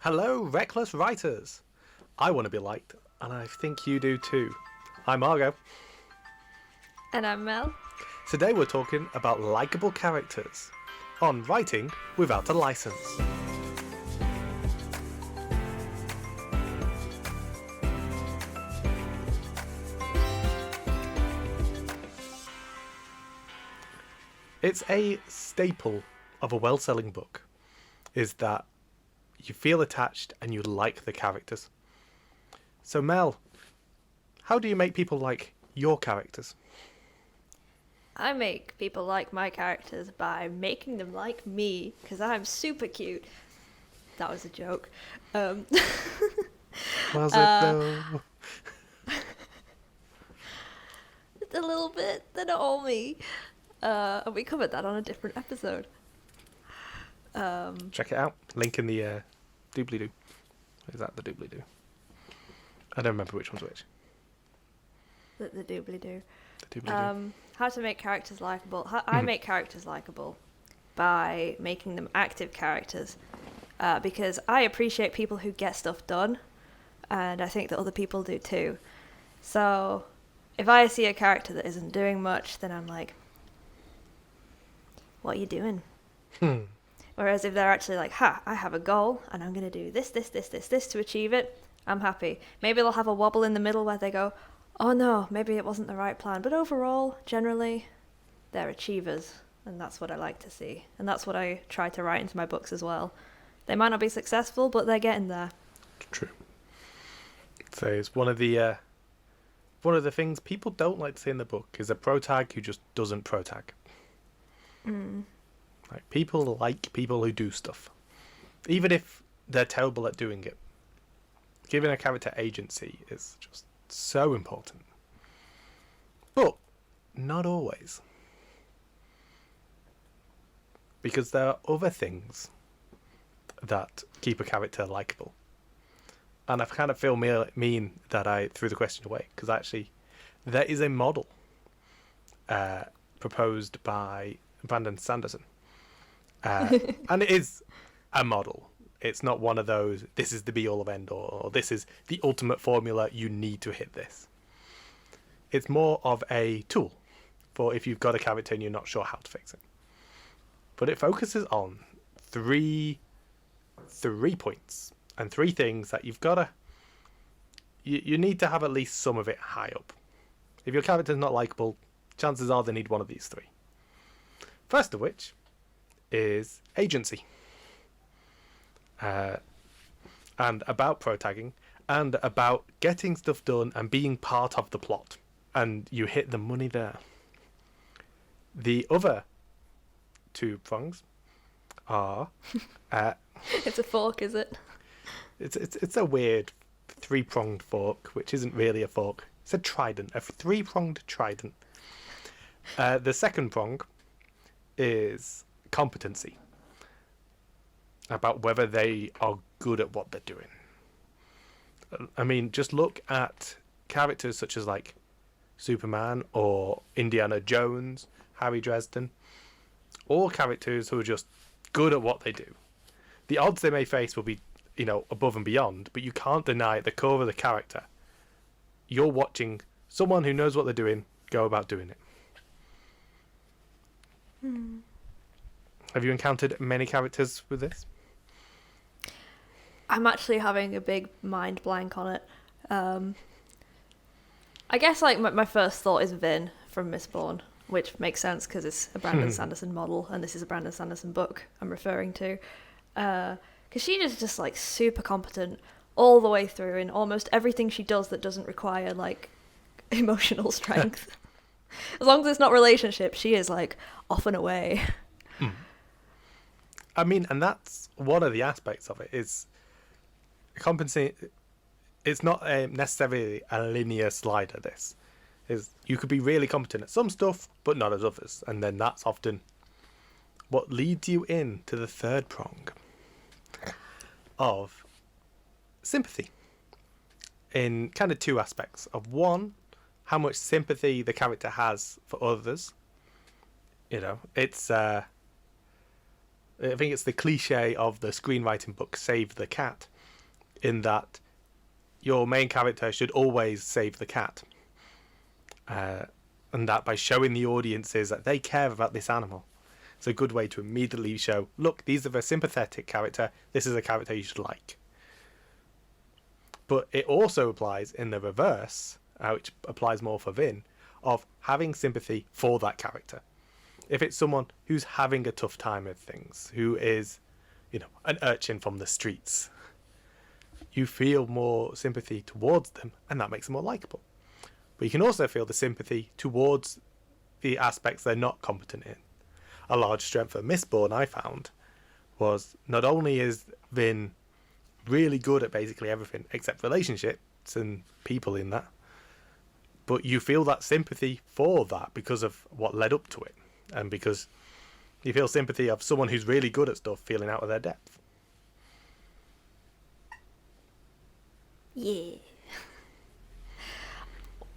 Hello, reckless writers. I want to be liked, and I think you do too. I'm Argo. And I'm Mel. Today we're talking about likeable characters on writing without a license. It's a staple of a well-selling book, is that you feel attached and you like the characters. So Mel, how do you make people like your characters? I make people like my characters by making them like me, because I'm super cute. That was a joke. Was it though? A little bit. They're not all me. And we covered that on a different episode. Check it out. Link in the doobly-doo. Is that the doobly-doo? I don't remember which one's which. The doobly-doo. The doobly-doo. How to make characters likable. I make characters likable by making them active characters. Because I appreciate people who get stuff done. And I think that other people do too. So if I see a character that isn't doing much, then I'm like, what are you doing? Whereas if they're actually like, I have a goal and I'm going to do this to achieve it, I'm happy. Maybe they'll have a wobble in the middle where they go, oh no, maybe it wasn't the right plan. But overall, generally, they're achievers. And that's what I like to see. And that's what I try to write into my books as well. They might not be successful, but they're getting there. True. So it's one of the things people don't like to see in the book is a protag who just doesn't protag. Like people like people who do stuff, even if they're terrible at doing it. Giving a character agency is just so important, but not always, because there are other things that keep a character likable. And I kind of feel mean that I threw the question away, because actually there is a model proposed by Brandon Sanderson. And it is a model. It's not one of those, this is the be-all of end-all, or this is the ultimate formula, you need to hit this. It's more of a tool for if you've got a character and you're not sure how to fix it. But it focuses on three points and three things that you've got to... You need to have at least some of it high up. If your character's not likable, chances are they need one of these three. First of which is agency. And about protagging, and about getting stuff done and being part of the plot. And you hit the money there. The other two prongs are... It's a fork, is it? It's a weird three-pronged fork, which isn't really a fork. It's a trident, a three-pronged trident. The second prong is competency, about whether they are good at what they're doing. I mean, just look at characters such as like Superman or Indiana Jones, Harry Dresden, all characters who are just good at what they do. The odds they may face will be, above and beyond, but you can't deny the core of the character. You're watching someone who knows what they're doing go about doing it. Have you encountered many characters with this? I'm actually having a big mind blank on it. I guess like my first thought is Vin from Mistborn, which makes sense because it's a Brandon Sanderson model, and this is a Brandon Sanderson book I'm referring to. Because she is just like super competent all the way through in almost everything she does that doesn't require like emotional strength. As long as it's not relationship, she is like off and away. I mean, and that's one of the aspects of it is compensate. It's not necessarily a linear slider. This is you could be really competent at some stuff, but not as others, and then that's often what leads you into the third prong of sympathy. In kind of two aspects of one, how much sympathy the character has for others. It's I think it's the cliche of the screenwriting book Save the Cat, in that your main character should always save the cat. And that by showing the audiences that they care about this animal, it's a good way to immediately show, look, these are a sympathetic character, this is a character you should like. But it also applies in the reverse, which applies more for Vin, of having sympathy for that character. If it's someone who's having a tough time with things, who is, an urchin from the streets, you feel more sympathy towards them, and that makes them more likable. But you can also feel the sympathy towards the aspects they're not competent in. A large strength of Mistborn, I found, was not only is Vin really good at basically everything except relationships and people in that, but you feel that sympathy for that because of what led up to it, and because you feel sympathy of someone who's really good at stuff feeling out of their depth. Yeah.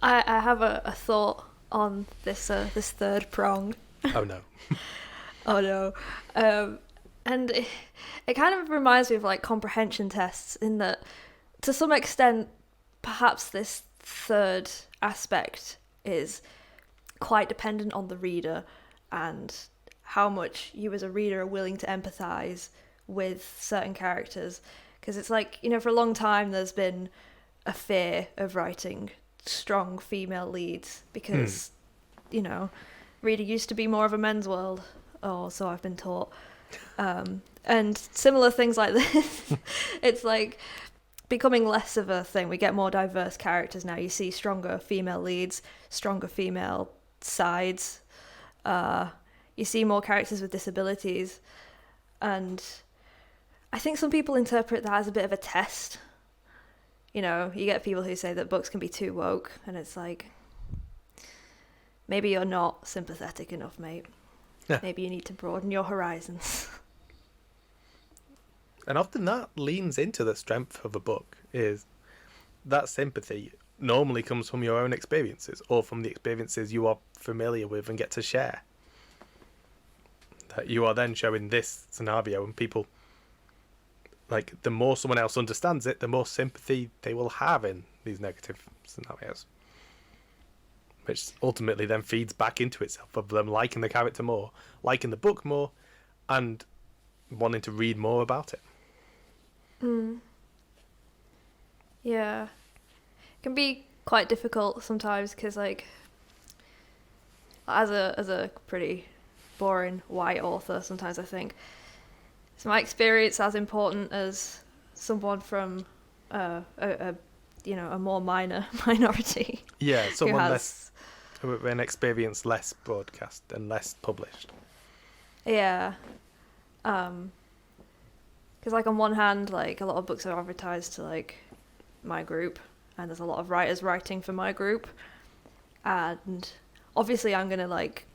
I have a thought on this third prong. Oh no. Oh no. And it kind of reminds me of like comprehension tests, in that to some extent perhaps this third aspect is quite dependent on the reader and how much you as a reader are willing to empathize with certain characters. Because it's like, for a long time there's been a fear of writing strong female leads because, reading used to be more of a men's world, or so I've been taught. And similar things like this, it's like becoming less of a thing. We get more diverse characters now. You see stronger female leads, stronger female sides. You see more characters with disabilities. And I think some people interpret that as a bit of a test. You get people who say that books can be too woke, and it's like, maybe you're not sympathetic enough, mate. Yeah. Maybe you need to broaden your horizons. And often that leans into the strength of a book, is that sympathy normally comes from your own experiences, or from the experiences you are familiar with and get to share. That you are then showing this scenario, and people, like, the more someone else understands it, the more sympathy they will have in these negative scenarios. Which ultimately then feeds back into itself, of them liking the character more, liking the book more, and wanting to read more about it. Yeah. It can be quite difficult sometimes, because, like, as a pretty boring white author, sometimes I think, is my experience as important as someone from a more minor minority? Yeah, someone less, with an experience less broadcast and less published. Yeah. Because, like, on one hand, like, a lot of books are advertised to, like, my group, and there's a lot of writers writing for my group, and obviously I'm gonna, like,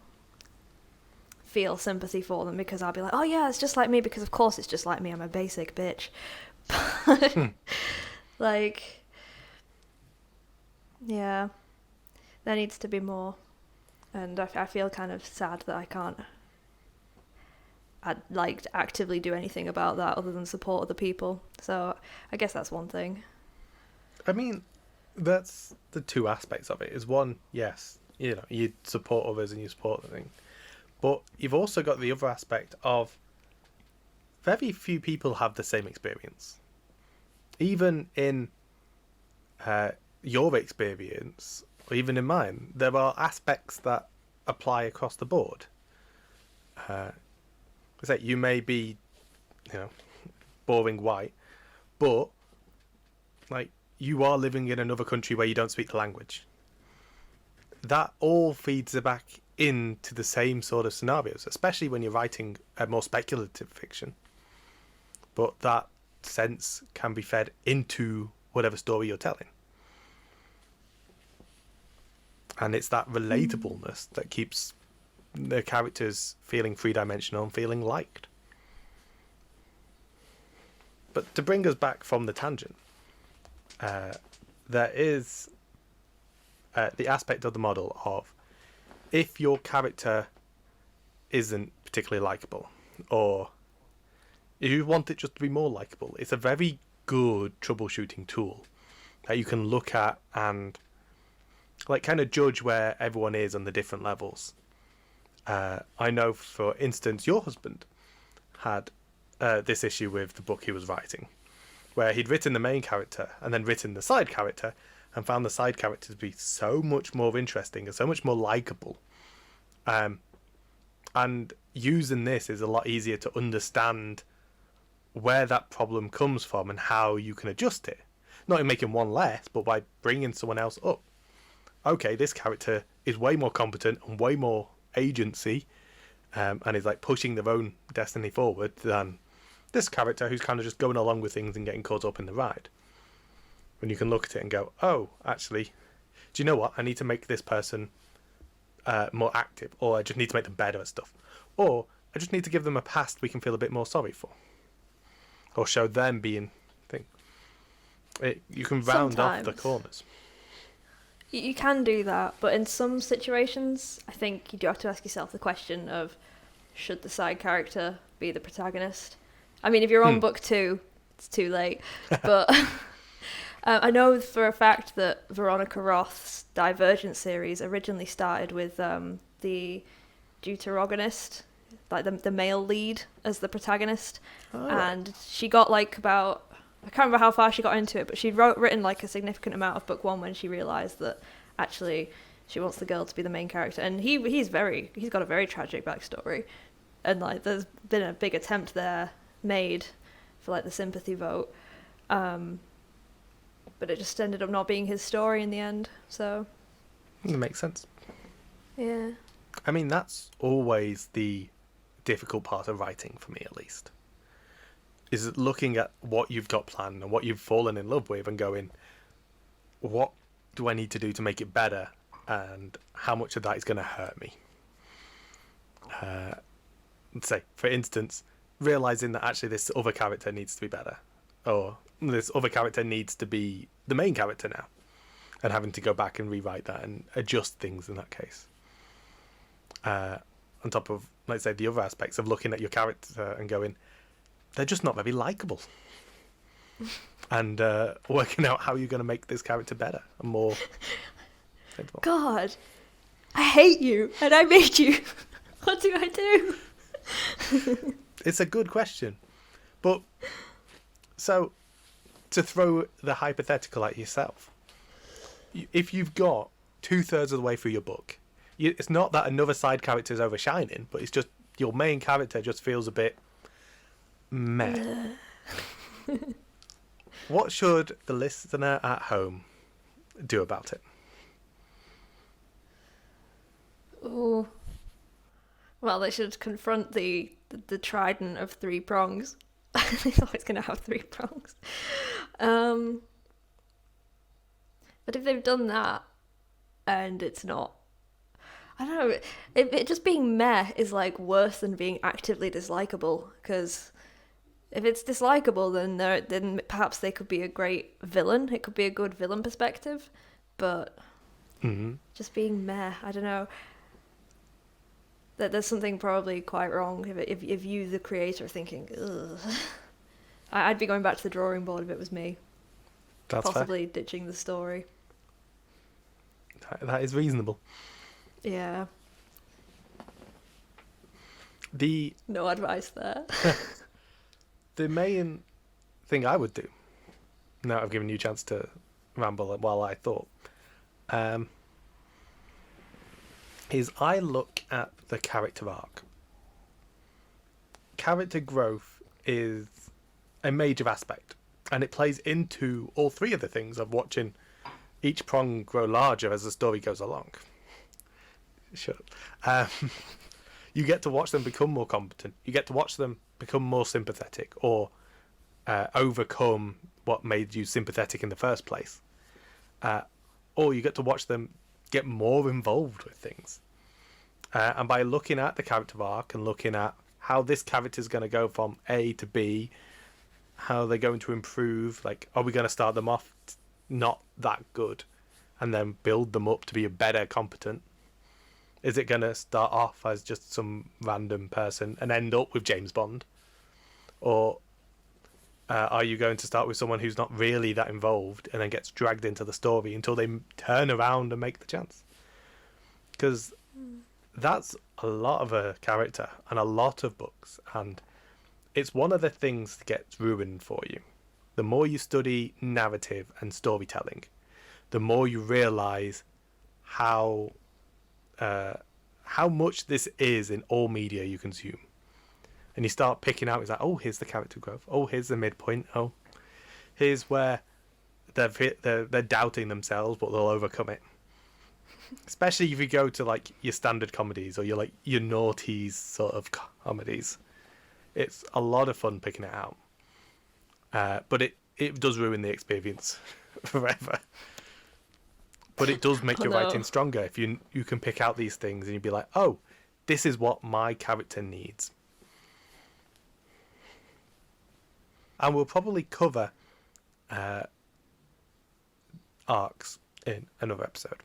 feel sympathy for them, because I'll be like, oh yeah, it's just like me, because of course it's just like me, I'm a basic bitch. But like, yeah, there needs to be more, and I feel kind of sad that I can't actively do anything about that other than support other people. So I guess that's one thing. I mean, that's the two aspects of it. Is one, yes, you support others and you support the thing, but you've also got the other aspect of very few people have the same experience. Even in your experience, or even in mine, there are aspects that apply across the board. It's like you may be, boring white, but like you are living in another country where you don't speak the language. That all feeds back into the same sort of scenarios, especially when you're writing a more speculative fiction. But that sense can be fed into whatever story you're telling. And it's that relatableness that keeps the characters feeling three-dimensional and feeling liked. But to bring us back from the tangent, there is the aspect of the model of, if your character isn't particularly likable, or if you want it just to be more likable, it's a very good troubleshooting tool that you can look at and like kind of judge where everyone is on the different levels. I know, for instance, your husband had this issue with the book he was writing, where he'd written the main character and then written the side character and found the side character to be so much more interesting and so much more likable. And using this is a lot easier to understand where that problem comes from and how you can adjust it. Not in making one less, but by bringing someone else up. Okay, this character is way more competent and way more agency, and is like pushing their own destiny forward than this character who's kind of just going along with things and getting caught up in the ride. When you can look at it and go, oh, actually, do you know what? I need to make this person more active, or I just need to make them better at stuff, or I just need to give them a past we can feel a bit more sorry for, or show them being thing. You can round off the corners. You can do that, but in some situations, I think you do have to ask yourself the question of, should the side character be the protagonist? I mean, if you're on book 2, it's too late. But I know for a fact that Veronica Roth's Divergent series originally started with the deuteragonist, like the male lead as the protagonist. Oh. And she got like about... I can't remember how far she got into it, but she'd written like a significant amount of book 1 when she realised that actually she wants the girl to be the main character. And he's got a very tragic backstory. And like there's been a big attempt there made for like the sympathy vote. But it just ended up not being his story in the end, so... It makes sense. Yeah. I mean, that's always the difficult part of writing, for me at least. Is looking at what you've got planned and what you've fallen in love with and going, what do I need to do to make it better, and how much of that is going to hurt me? Say, for instance, realising that actually this other character needs to be better, or this other character needs to be the main character now, and having to go back and rewrite that and adjust things in that case. On top of, let's say, the other aspects of looking at your character and going, they're just not very likable. And working out how you're going to make this character better and more... God, I hate you, and I made you. What do I do? It's a good question. But, so, to throw the hypothetical at yourself, if you've got 2/3 of the way through your book, it's not that another side character is overshining, but it's just your main character just feels a bit meh. What should the listener at home do about it? Oh, well, they should confront the trident of 3 prongs. It's always going to have 3 prongs. But if they've done that and it's not, I don't know, it just being meh is like worse than being actively dislikable, because if it's dislikable, then perhaps they could be a great villain. It could be a good villain perspective, but just being meh, I don't know. That there's something probably quite wrong if you, the creator, are thinking, ugh. I'd be going back to the drawing board if it was me. That's possibly fair. Ditching the story. That is reasonable. Yeah. No advice there. The main thing I would do, now I've given you a chance to ramble while I thought, is I look at the character arc. Character growth is a major aspect, and it plays into all 3 of the things of watching each prong grow larger as the story goes along. Shut up. You get to watch them become more competent. You get to watch them become more sympathetic, or overcome what made you sympathetic in the first place. Or you get to watch them get more involved with things. And by looking at the character arc and looking at how this character is going to go from A to B, how they're going to improve, like, are we going to start them off not that good and then build them up to be a better competent? Is it going to start off as just some random person and end up with James Bond? Or Are you going to start with someone who's not really that involved and then gets dragged into the story until they turn around and make the chance? Because that's a lot of a character and a lot of books, and it's one of the things that gets ruined for you. The more you study narrative and storytelling, the more you realise how much this is in all media you consume. And you start picking out, it's like, oh, here's the character growth. Oh, here's the midpoint. Oh, here's where they're doubting themselves, but they'll overcome it. Especially if you go to like your standard comedies or your naughties sort of comedies. It's a lot of fun picking it out. But it does ruin the experience forever. But it does make your writing stronger if you can pick out these things and you'd be like, oh, this is what my character needs. And we'll probably cover arcs in another episode,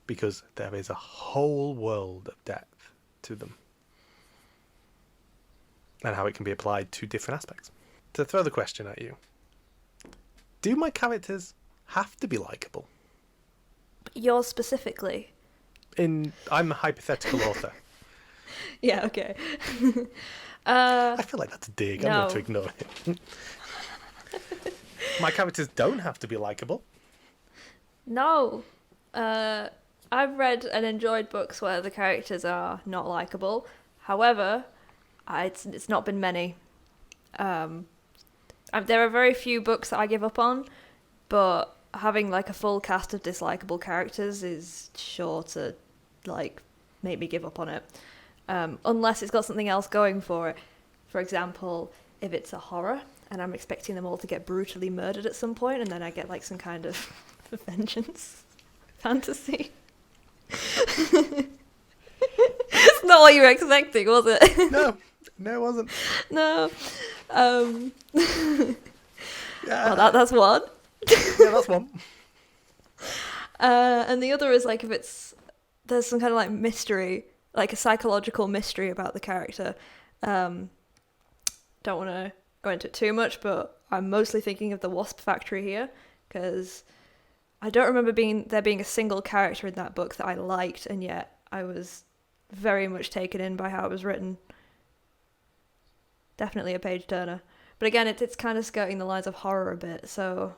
because there is a whole world of depth to them and how it can be applied to different aspects. To throw the question at you, do my characters have to be likeable? Yours specifically? I'm a hypothetical author. Yeah, okay. I feel like that's a dig. No. I'm going to ignore it. My characters don't have to be likeable. No. I've read and enjoyed books where the characters are not likeable. However, it's not been many. There are very few books that I give up on, but having like a full cast of dislikable characters is sure to like make me give up on it. Unless it's got something else going for it. For example, if it's a horror and I'm expecting them all to get brutally murdered at some point, and then I get like some kind of vengeance fantasy. It's not what you were expecting, was it? No, it wasn't. No. Yeah. Well, that's one. Yeah, that's one. And the other is like if there's some kind of like mystery, like a psychological mystery about the character. Don't want to go into it too much, but I'm mostly thinking of the Wasp Factory here, because I don't remember there being a single character in that book that I liked, and yet I was very much taken in by how it was written. Definitely a page turner. But again, it's kind of skirting the lines of horror a bit, so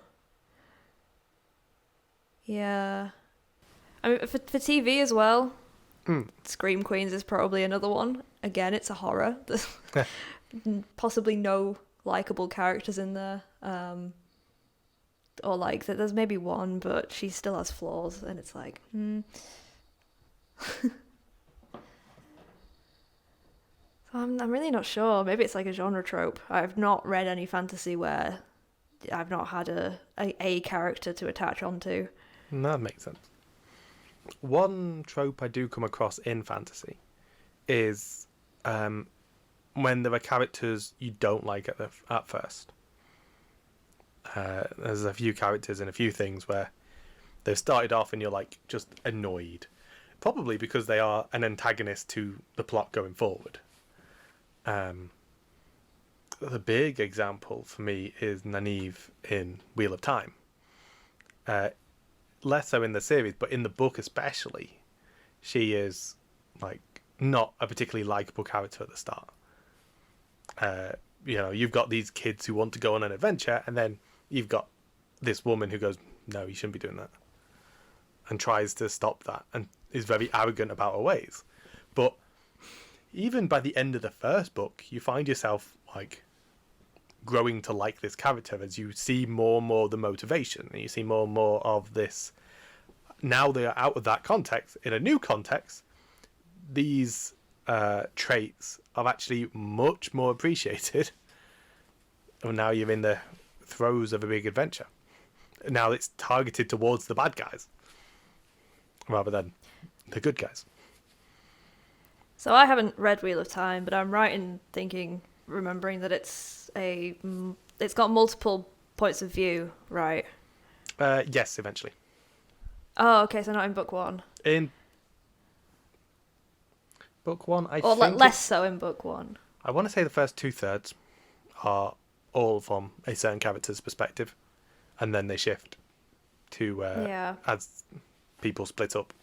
yeah. I mean, for TV as well, Scream Queens is probably another one. Again, it's a horror. There's possibly no likable characters in there. Or like, there's maybe one, but she still has flaws, and it's like, I'm really not sure. Maybe it's like a genre trope. I've not read any fantasy where I've not had a character to attach onto. That makes sense. One trope I do come across in fantasy is when there are characters you don't like at first. There's a few characters and a few things where they've started off and you're like just annoyed, probably because they are an antagonist to the plot going forward. The big example for me is Nynaeve in Wheel of Time. Less so in the series, but in the book especially, she is like not a particularly likable character at the start. You've got these kids who want to go on an adventure, and then you've got this woman who goes, no, you shouldn't be doing that, and tries to stop that, and is very arrogant about her ways. But even by the end of the first book, you find yourself like growing to like this character as you see more and more of the motivation, and you see more and more of this. Now they are out of that context. In a new context, these traits are actually much more appreciated. And now you're in the throes of a big adventure. Now it's targeted towards the bad guys rather than the good guys. So I haven't read Wheel of Time, but I'm right in remembering that it's got multiple points of view, right? Yes, eventually. Oh, okay, so not in book one. In book one, less so in book one. I want to say the first 2/3 are all from a certain character's perspective, and then they shift to as people split up.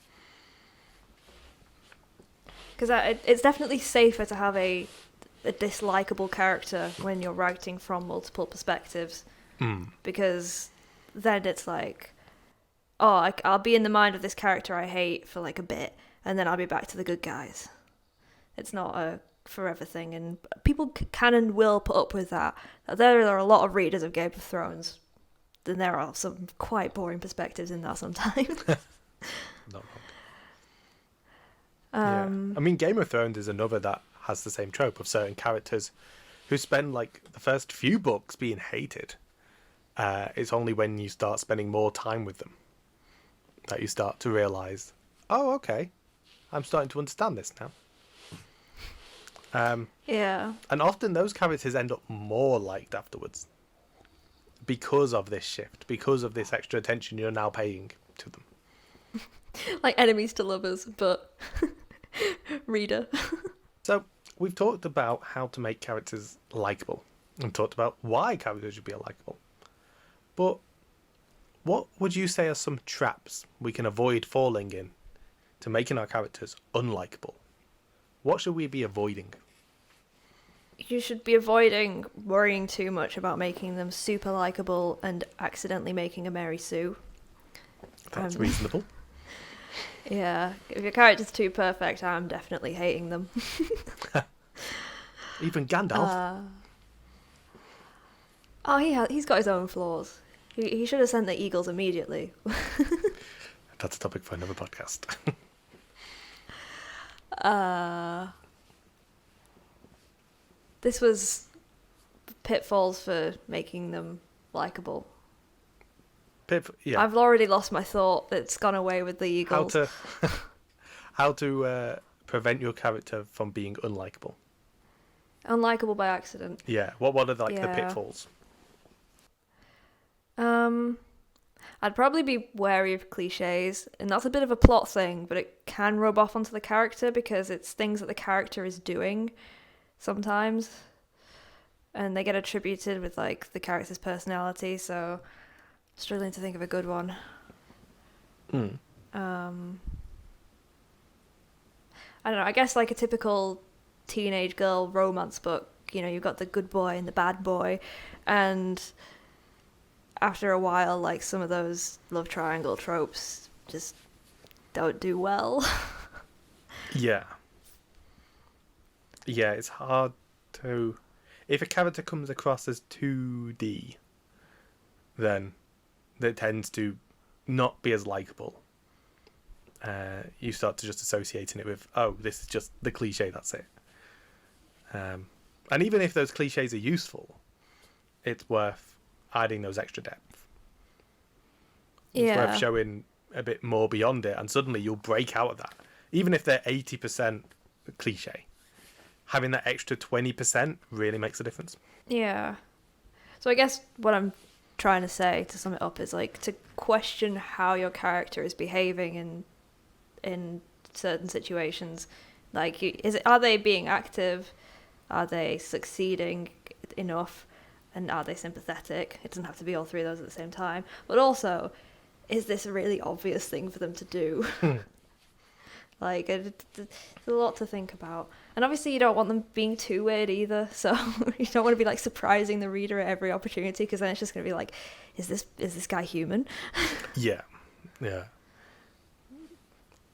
Because it's definitely safer to have a dislikable character when you're writing from multiple perspectives, because then it's like, oh, I'll be in the mind of this character I hate for like a bit, and then I'll be back to the good guys. It's not a forever thing, and people can and will put up with that. There are a lot of readers of Game of Thrones, and there are some quite boring perspectives in that sometimes. Not wrong. I mean, Game of Thrones is another that has the same trope of certain characters who spend like the first few books being hated. It's only when you start spending more time with them that you start to realise, oh, okay, I'm starting to understand this now. And often those characters end up more liked afterwards because of this shift, because of this extra attention you're now paying to them. Like enemies to lovers, but reader. So we've talked about how to make characters likeable and talked about why characters should be likeable. But what would you say are some traps we can avoid falling in to making our characters unlikable? What should we be avoiding? You should be avoiding worrying too much about making them super likeable and accidentally making a Mary Sue. That's reasonable. Yeah, if your character's too perfect, I'm definitely hating them. Even Gandalf. He's got his own flaws. He should have sent the eagles immediately. That's a topic for another podcast. This was pitfalls for making them likable. I've already lost my thought. It's gone away with the eagles. How to prevent your character from being unlikable. Unlikable by accident. Yeah. What are the pitfalls? I'd probably be wary of cliches, and that's a bit of a plot thing, but it can rub off onto the character because it's things that the character is doing sometimes, and they get attributed with like the character's personality, so struggling to think of a good one. I don't know, I guess like a typical teenage girl romance book, you know, you've got the good boy and the bad boy, and after a while, like, some of those love triangle tropes just don't do well. Yeah, it's hard to... If a character comes across as 2D, then it tends to not be as likeable. You start to just associating it with, oh, this is just the cliche, that's it. And even if those cliches are useful, it's worth adding those extra depth. It's worth showing a bit more beyond it, and suddenly you'll break out of that. Even if they're 80% cliche, having that extra 20% really makes a difference. Yeah. So I guess what I'm trying to say, to sum it up, is like to question how your character is behaving in certain situations. Like, are they being active? Are they succeeding enough? And are they sympathetic? It doesn't have to be all three of those at the same time. But also, is this a really obvious thing for them to do? Like, there's a lot to think about. And obviously you don't want them being too weird either. So you don't want to be like surprising the reader at every opportunity, because then it's just going to be like, is this guy human? Yeah.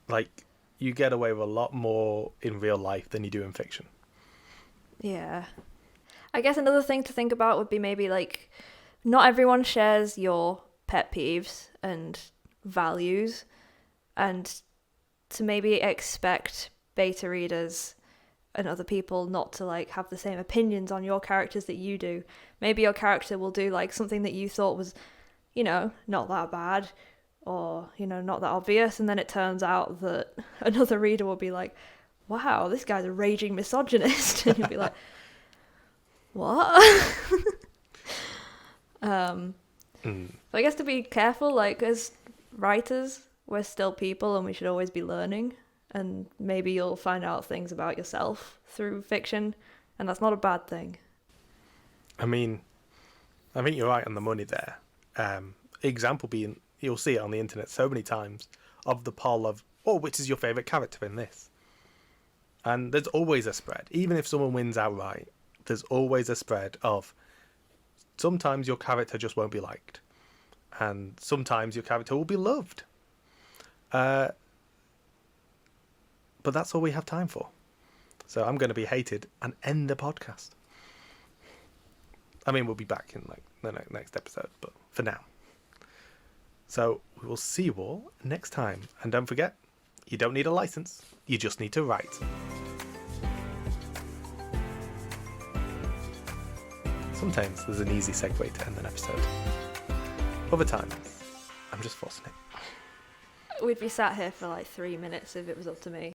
Like, you get away with a lot more in real life than you do in fiction. Yeah. I guess another thing to think about would be maybe like, not everyone shares your pet peeves and values, and to maybe expect beta readers and other people not to like have the same opinions on your characters that you do. Maybe your character will do like something that you thought was, you know, not that bad, or, you know, not that obvious, and then it turns out that another reader will be like, wow, this guy's a raging misogynist. And you'll be like, what? So I guess to be careful, like, as writers, we're still people and we should always be learning, and maybe you'll find out things about yourself through fiction, and that's not a bad thing. I mean, I think you're right on the money there. Example being, you'll see it on the internet so many times, of the poll of, oh, which is your favourite character in this? And there's always a spread. Even if someone wins outright, there's always a spread of, sometimes your character just won't be liked. And sometimes your character will be loved. But that's all we have time for. So I'm going to be hated and end the podcast. I mean, we'll be back in like the next episode, but for now. So we will see you all next time. And don't forget, you don't need a license. You just need to write. Sometimes there's an easy segue to end an episode. Other times, I'm just forcing it. We'd be sat here for like 3 minutes if it was up to me.